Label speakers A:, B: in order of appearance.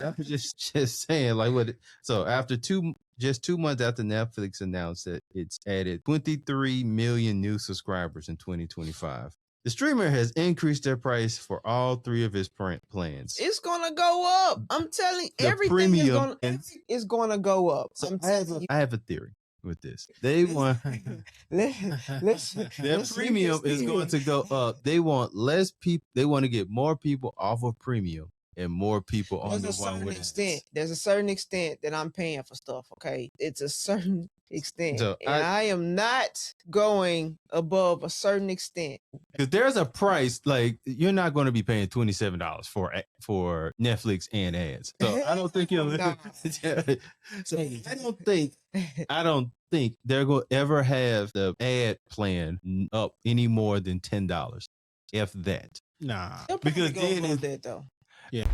A: I was just saying, like, what? So after just 2 months after Netflix announced that it's added 23 million new subscribers in 2025, the streamer has increased their price for all three of his plans.
B: It's gonna go up. I'm telling you,
A: The
B: everything
A: premium
B: is gonna go up.
A: So I have a theory with this. They want their premium is going to go up. They want less people. They want to get more people off of premium and more people on the one with
B: extent. There's a certain extent that I'm paying for stuff. Okay, it's a certain extent,
A: So
B: and I am not going above a certain extent.
A: Because there's a price, like you're not going to be paying $27 for Netflix and ads. So I don't think you'll. So I don't think they're going to ever have the ad plan up any more than $10, if that.
C: Nah,
B: because then is that though.
C: Yeah.